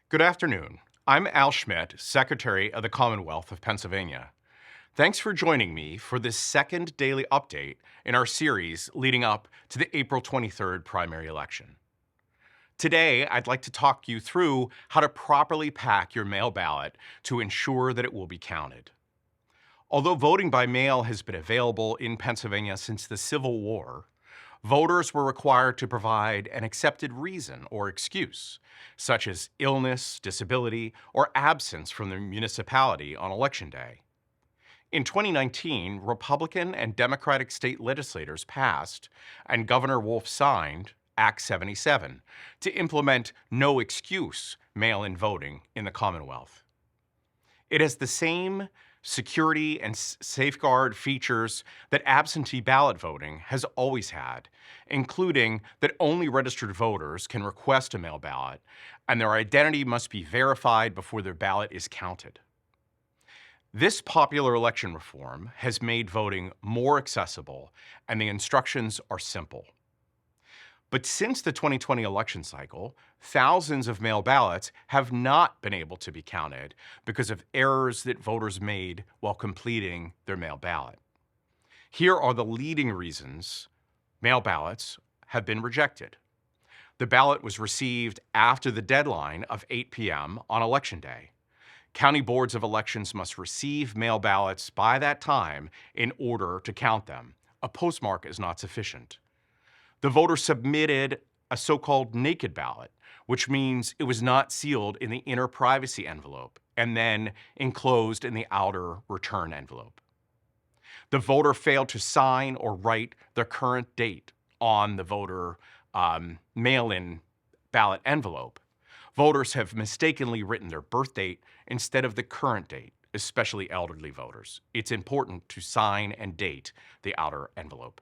Good afternoon. I'm Al Schmidt, Secretary of the Commonwealth of Pennsylvania. Thanks for joining me for this second daily update in our series leading up to the April 23rd primary election. Today, I'd like to talk you through how to properly pack your mail ballot to ensure that it will be counted. Although voting by mail has been available in Pennsylvania since the Civil War, voters were required to provide an accepted reason or excuse, such as illness, disability, or absence from the municipality on Election Day. In 2019, Republican and Democratic state legislators passed, and Governor Wolf signed, Act 77 to implement no excuse mail-in voting in the Commonwealth. It has the same security and safeguard features that absentee ballot voting has always had, including that only registered voters can request a mail ballot, and their identity must be verified before their ballot is counted. This popular election reform has made voting more accessible, and the instructions are simple. But since the 2020 election cycle, thousands of mail ballots have not been able to be counted because of errors that voters made while completing their mail ballot. Here are the leading reasons mail ballots have been rejected. The ballot was received after the deadline of 8 p.m. on Election Day. County boards of elections must receive mail ballots by that time in order to count them. A postmark is not sufficient. The voter submitted a so-called naked ballot, which means it was not sealed in the inner privacy envelope and then enclosed in the outer return envelope. The voter failed to sign or write the current date on the voter mail-in ballot envelope. Voters have mistakenly written their birth date instead of the current date, especially elderly voters. It's important to sign and date the outer envelope.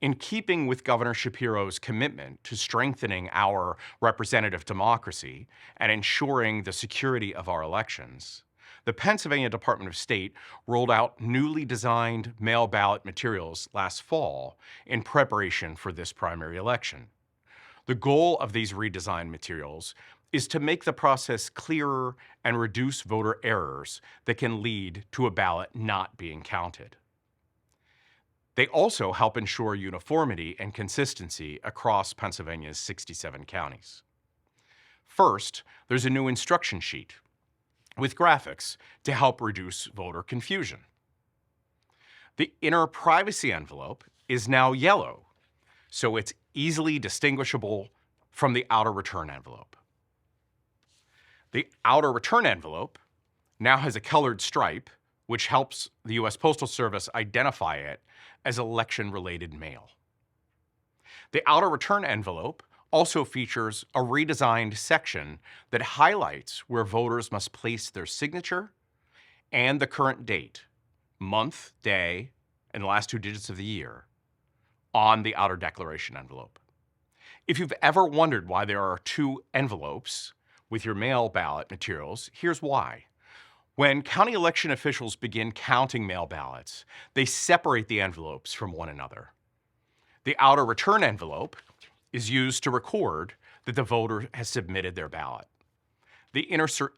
In keeping with Governor Shapiro's commitment to strengthening our representative democracy and ensuring the security of our elections, the Pennsylvania Department of State rolled out newly designed mail ballot materials last fall in preparation for this primary election. The goal of these redesigned materials is to make the process clearer and reduce voter errors that can lead to a ballot not being counted. They also help ensure uniformity and consistency across Pennsylvania's 67 counties. First, there's a new instruction sheet with graphics to help reduce voter confusion. The inner privacy envelope is now yellow, so it's easily distinguishable from the outer return envelope. The outer return envelope now has a colored stripe, which helps the U.S. Postal Service identify it as election-related mail. The outer return envelope also features a redesigned section that highlights where voters must place their signature and the current date, month, day, and the last two digits of the year on the outer declaration envelope. If you've ever wondered why there are two envelopes with your mail ballot materials, here's why. When county election officials begin counting mail ballots, they separate the envelopes from one another. The outer return envelope is used to record that the voter has submitted their ballot. The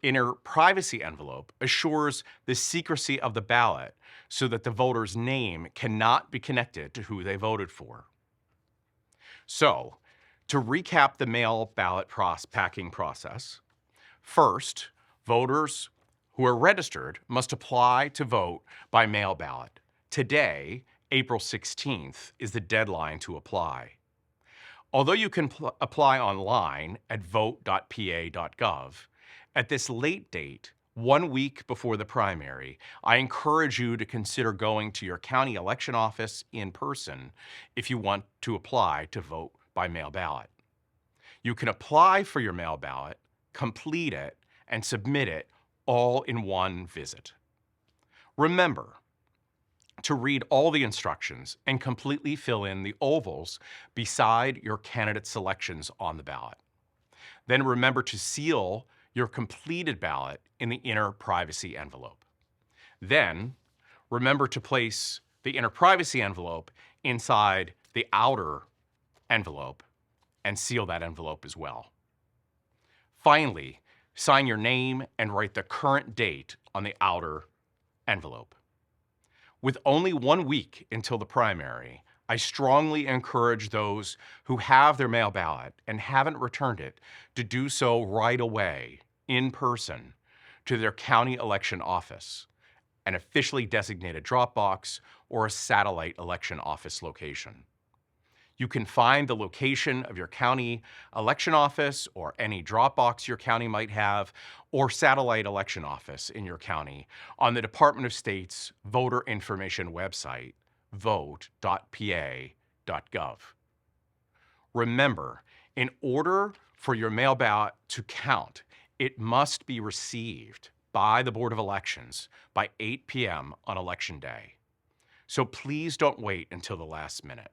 inner privacy envelope assures the secrecy of the ballot so that the voter's name cannot be connected to who they voted for. So, to recap the mail ballot packing process, first, voters who are registered must apply to vote by mail ballot. Today, April 16th, is the deadline to apply. Although you can apply online at vote.pa.gov, at this late date, 1 week before the primary, I encourage you to consider going to your county election office in person if you want to apply to vote by mail ballot. You can apply for your mail ballot, complete it, and submit it all in one visit. Remember to read all the instructions and completely fill in the ovals beside your candidate selections on the ballot. Then remember to seal your completed ballot in the inner privacy envelope. Then remember to place the inner privacy envelope inside the outer envelope and seal that envelope as well. Finally, Sign your name and write the current date on the outer envelope. With only 1 week until the primary, I strongly encourage those who have their mail ballot and haven't returned it to do so right away, in person, to their county election office, an officially designated drop box, or a satellite election office location. You can find the location of your county election office or any drop box your county might have, or satellite election office in your county on the Department of State's voter information website, vote.pa.gov. Remember, in order for your mail ballot to count, it must be received by the Board of Elections by 8 p.m. on Election Day. So please don't wait until the last minute.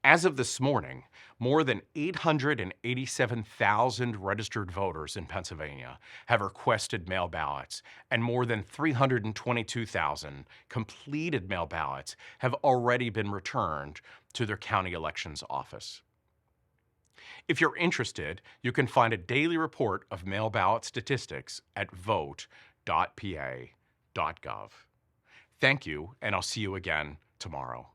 As of this morning, more than 887,000 registered voters in Pennsylvania have requested mail ballots, and more than 322,000 completed mail ballots have already been returned to their county elections office. If you're interested, you can find a daily report of mail ballot statistics at vote.pa.gov. Thank you, and I'll see you again tomorrow.